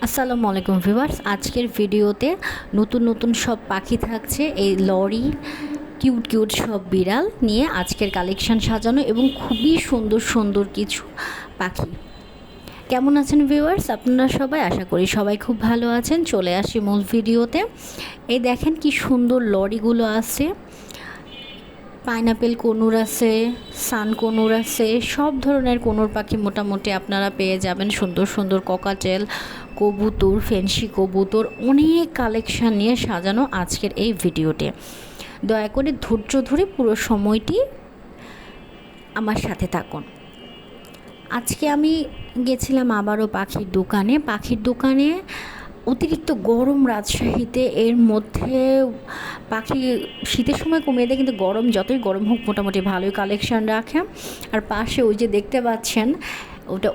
আসসালামু আলাইকুম ভিউয়ার্স, আজকের ভিডিওতে নতুন নতুন সব পাখি থাকছে। এই লরি কিউট কিউট সব বিড়াল নিয়ে আজকের কালেকশন সাজানো এবং খুবই সুন্দর সুন্দর কিছু পাখি। কেমন আছেন ভিউয়ার্স আপনারা সবাই? আশা করি সবাই খুব ভালো আছেন। চলে আসি মূল ভিডিওতে। এই দেখেন কি সুন্দর লরিগুলো আছে, পাইনাপেল কনুর আছে, সান কনুর আছে, সব ধরনের কনুর পাখি মোটামুটি আপনারা পেয়ে যাবেন। সুন্দর সুন্দর ককাটেল, কবুতর, ফেন্সি কবুতর, অনেক কালেকশান নিয়ে সাজানো আজকের এই ভিডিওতে। দয়া করে ধৈর্য ধরে পুরো সময়টি আমার সাথে থাকুন। আজকে আমি গেছিলাম আবারও পাখির দোকানে অতিরিক্ত গরম রাজশাহীতে, এর মধ্যে পাখি শীতের সময় কমিয়ে দেয়, কিন্তু যতই গরম হোক মোটামুটি ভালোই কালেকশান রাখে। আর পাশে ওই যে দেখতে পাচ্ছেন,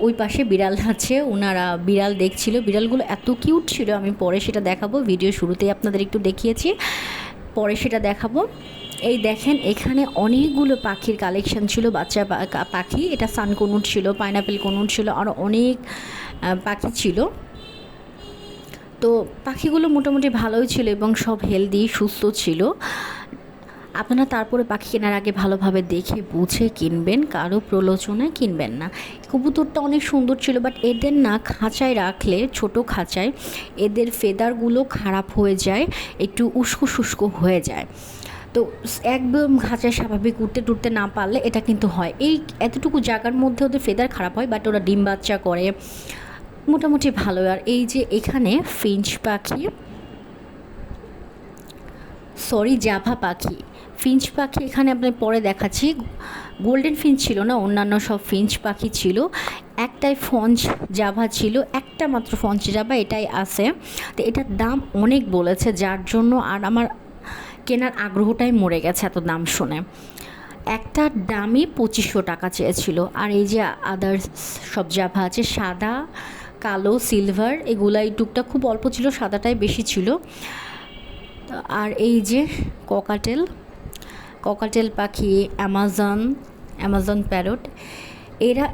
ওই পাশে বিড়াল আছে, ওনারা বিড়াল দেখছিল। বিড়ালগুলো এত কিউট ছিল, আমি পরে সেটা দেখাবো। ভিডিও শুরুতেই আপনাদের একটু দেখিয়েছি, পরে সেটা দেখাবো। এই দেখেন এখানে অনেকগুলো পাখির কালেকশন ছিল, বাচ্চা পাখি। এটা সান কনুট ছিল, পাইনাপেল কনুট ছিল, আরও অনেক পাখি ছিল। তো পাখিগুলো মোটামুটি ভালোই ছিল এবং সব হেলদি সুস্থ ছিল। আপনারা তারপরে পাখি কেনার আগে ভালোভাবে দেখে বুঝে কিনবেন, কারো প্রলোচনায় কিনবেন না। কবুতরটা অনেক সুন্দর ছিল, বাট এদের না খাঁচায় রাখলে, ছোট খাঁচায়, এদের ফেদারগুলো খারাপ হয়ে যায়, একটু উস্কো হয়ে যায়। তো একদম খাঁচায় স্বাভাবিক উঠতে টুটতে না পারলে এটা কিন্তু হয়। এই এতটুকু জায়গার মধ্যে ওদের ফেদার খারাপ হয়, বাট ওরা ডিম বাচ্চা করে মোটামুটি ভালো। আর এই যে এখানে জাভা পাখি, ফিঞ্চ পাখি এখানে আপনার পরে দেখাচ্ছি। গোল্ডেন ফিঞ্চ ছিল না, অন্যান্য সব ফিঞ্চ পাখি ছিল। একটাই ফঞ্চ জাভা ছিল, একটা মাত্র ফঞ্চ জাভা এটাই আছে। তো এটার দাম অনেক বলেছে, যার জন্য আর আমার কেনার আগ্রহটাই মরে গেছে এত দাম শুনে। একটা দামই 2500 টাকা চেয়েছিল। আর এই যে আদার্স সব জাভা আছে, সাদা, কালো, সিলভার, এগুলাই টুকটা খুব অল্প ছিল, সাদাটাই বেশি ছিল। আর এই যে ককাটেল পাখি, অ্যামাজন প্যারট,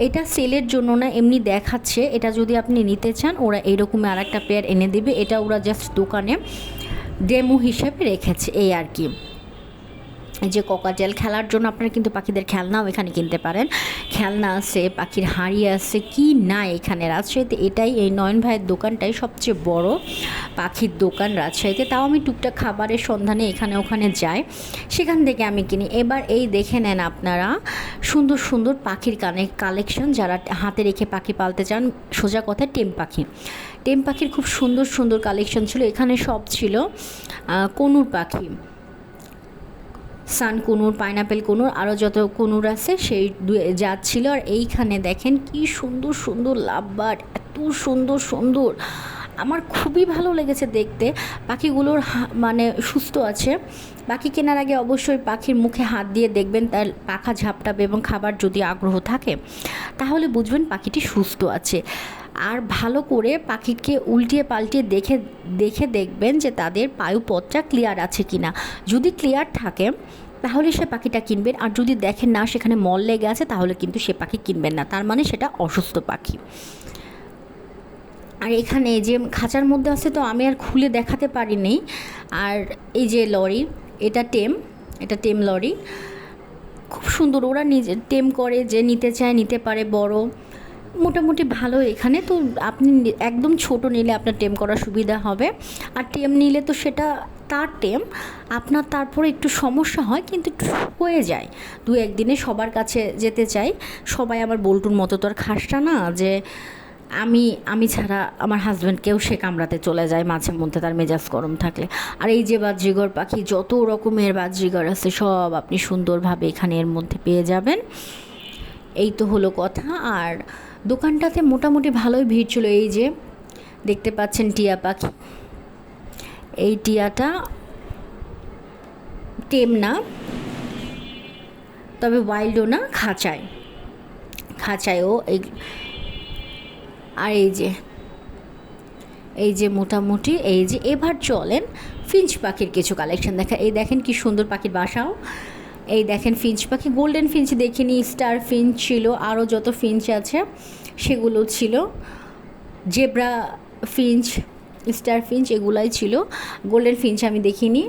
এটা সেলের জন্য না, এমনি দেখাচ্ছে। এটা যদি আপনি নিতে চান, ওরা এইরকমই আর একটা পেয়ার এনে দেবে। এটা ওরা জাস্ট দোকানে ডেমো হিসেবে রেখেছে, এই আর কি। এই যে ককাটেল খেলার জন্য আপনারা কিন্তু পাখিদের খেলনাও এখানে কিনতে পারেন। খেলনা আছে, পাখির হাঁড়ি আছে, কি না এখানে রাজশাহীতে। এটাই, এই নয়ন ভাইয়ের দোকানটাই সবচেয়ে বড় পাখির দোকান রাজশাহীতে। তাও আমি টুকটাক খাবারের সন্ধানে এখানে ওখানে যাই, সেখান থেকে আমি কিনি। এবার এই দেখে নেন আপনারা সুন্দর সুন্দর পাখির কালেকশন। যারা হাতে রেখে পাখি পালতে চান, সোজা কথা টেম পাখির খুব সুন্দর সুন্দর কালেকশন ছিল। এখানে সব ছিল কনুর পাখি, সান কনুর, পাইনাপেল কনুর, আরও যত কনুর আছে সেই জাত ছিল। আর এইখানে দেখেন কি সুন্দর সুন্দর লাভবার্ড, এত সুন্দর সুন্দর, আমার খুবই ভালো লেগেছে দেখতে। পাখিগুলোর মানে সুস্থ আছে। পাখি কেনার আগে অবশ্যই পাখির মুখে হাত দিয়ে দেখবেন, তার পাখা ঝাপটাবে, এবং খাবার যদি আগ্রহ থাকে তাহলে বুঝবেন পাখিটি সুস্থ আছে। আর ভালো করে পাখিকে উল্টিয়ে পাল্টিয়ে দেখে দেখবেন যে তাদের পায়ুপথটা ক্লিয়ার আছে কি না। যদি ক্লিয়ার থাকে তাহলে সে পাখিটা কিনবেন, আর যদি দেখেন না সেখানে মল লেগে আছে তাহলে কিন্তু সে পাখি কিনবেন না, তার মানে সেটা অসুস্থ পাখি। আর এখানে যে খাঁচার মধ্যে আছে, তো আমি আর খুলে দেখাতে পারিনি। আর এই যে লরি, এটা টেম লরি, খুব সুন্দর। ওরা নিজে টেম করে, যে নিতে চায় নিতে পারে। বড় মোটামুটি ভালো এখানে। তো আপনি একদম ছোট নিলে আপনার টেম করার সুবিধা হবে, আর টেম নিলে তো সেটা তার টেম, আপনার তারপরে একটু সমস্যা হয়, কিন্তু হয়ে যায়। 2-1 দিনে সবার কাছে যেতে চাই। সবাই আমার বল্টুর মতো তো আর খাসটা না, যে আমি ছাড়া আমার হাজব্যান্ডকেও সে কামড়াতে চলে যায় মাঝে মধ্যে, তার মেজাজ গরম থাকলে। আর এই যে বাজরিগর পাখি, যত রকমের বাজরিগর আছে সব আপনি সুন্দরভাবে এখানে এর মধ্যে পেয়ে যাবেন। এই তো হলো কথা। আর দোকানটাতে মোটামুটি ভালোই ভিড় ছিল। এই যে দেখতে পাচ্ছেন টিয়া পাখি, এই টিয়াটা টেম না, তবে ওয়াইল্ডও না, খাঁচায়ও এই। আর এই যে মোটামুটি এই যে, এবার চলেন ফিঞ্চ পাখির কিছু কালেকশন দেখা। এই দেখেন কি সুন্দর পাখির বাসাও। এই দেখেন ফিঞ্চ পাখি, গোল্ডেন ফিঞ্চ দেখিনি, স্টার ফিঞ্চ ছিল, আরও যত ফিঞ্চ আছে সেগুলো ছিল। জেব্রা ফিঞ্চ, স্টার ফিঞ্চ এগুলাই ছিল, গোল্ডেন ফিঞ্চ আমি দেখিনি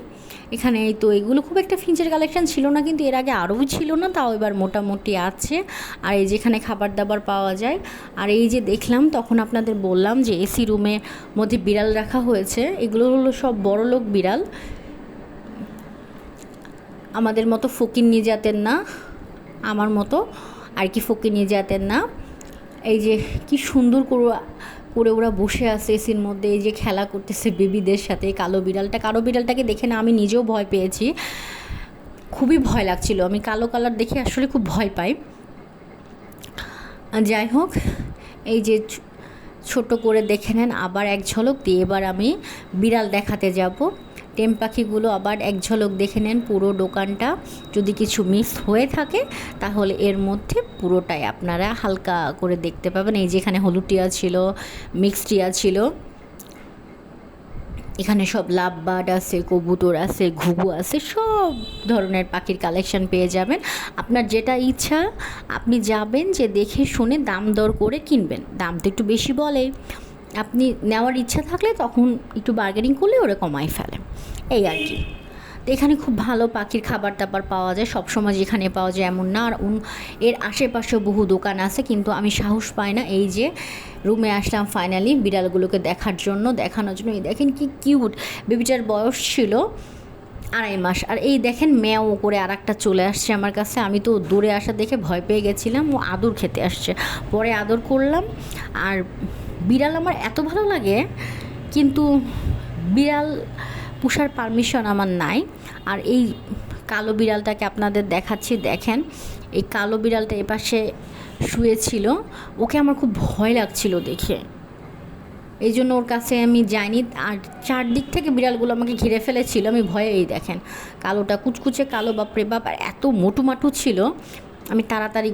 এখানে। তো এগুলো খুব একটা ফিঞ্চের কালেকশান ছিল না, কিন্তু এর আগে আরও ছিল না, তাও এবার মোটামুটি আছে। আর এই যেখানে খাবার দাবার পাওয়া যায়। আর এই যে দেখলাম তখন আপনাদের বললাম যে এসি রুমের মধ্যে বিড়াল রাখা হয়েছে, এগুলো হলো সব বড়লোক বিড়াল, আমাদের মতো ফকিন্নি জাতের না, আমার মতো আর কি ফকিন্নি জাতের না। এই যে কি সুন্দর করে ওরা বসে আছে এসির মধ্যে, এই যে খেলা করতেছে বেবিদের সাথে। কালো বিড়ালটাকে দেখে না আমি নিজেও ভয় পেয়েছি, খুবই ভয় লাগছিল, আমি কালো কালার দেখে আসলে খুব ভয় পাই। যাই হোক, এই যে ছোট করে দেখে নেন আবার এক ঝলক দিয়ে, এবার আমি বিড়াল দেখাতে যাব। টেম পাখিগুলো আবার এক ঝলক দেখে নেন পুরো দোকানটা, যদি কিছু মিস হয়ে থাকে তাহলে এর মধ্যে পুরোটাই আপনারা হালকা করে দেখতে পাবেন। এই যেখানে হলুদ টিয়া ছিল, মিক্স টিয়া ছিল, এখানে সব লাভ বার্ড আছে, কবুতর আছে, ঘুঘু আছে, সব ধরনের পাখির কালেকশন পেয়ে যাবেন। আপনার যেটা ইচ্ছা আপনি যাবেন, যে দেখে শুনে দাম দর করে কিনবেন। দাম তো একটু বেশি বলে, আপনি নেওয়ার ইচ্ছা থাকলে তখন একটু বার্গেনিং করলে ওরা কমাই ফেলে, এই আর কি। তো এখানে খুব ভালো পাখির খাবার দাবার পাওয়া যায়, সবসময় যেখানে পাওয়া যায় এমন না। আর এর আশেপাশেও বহু দোকান আছে, কিন্তু আমি সাহস পাই না। এই যে রুমে আসলাম ফাইনালি বিড়ালগুলোকে দেখানোর জন্য। এই দেখেন কি কিউট, বেবিটার বয়স ছিল 2.5 মাস। আর এই দেখেন ম্যাও করে আর একটা চলে আসছে আমার কাছে, আমি তো দূরে আসা দেখে ভয় পেয়ে গেছিলাম, ও আদর খেতে আসছে, পরে আদর করলাম। আর বিড়াল আমার এত ভালো লাগে, কিন্তু বিড়াল পোষার পারমিশন আমার নাই। আর এই কালো বিড়ালটাকে আপনাদের দেখাচ্ছি, দেখেন এই কালো বিড়ালটা এপাশে শুয়েছিল, ওকে আমার খুব ভয় লাগছিল দেখে, এই জন্য ওর কাছে আমি যাইনি। আর চারদিক থেকে বিড়ালগুলো আমাকে ঘিরে ফেলেছিল, আমি ভয়ে, এই দেখেন কালোটা কুচকুচে কালো, বাপরে বাপ, আর এত মোটু মাটু ছিল, আমি তাড়াতাড়ি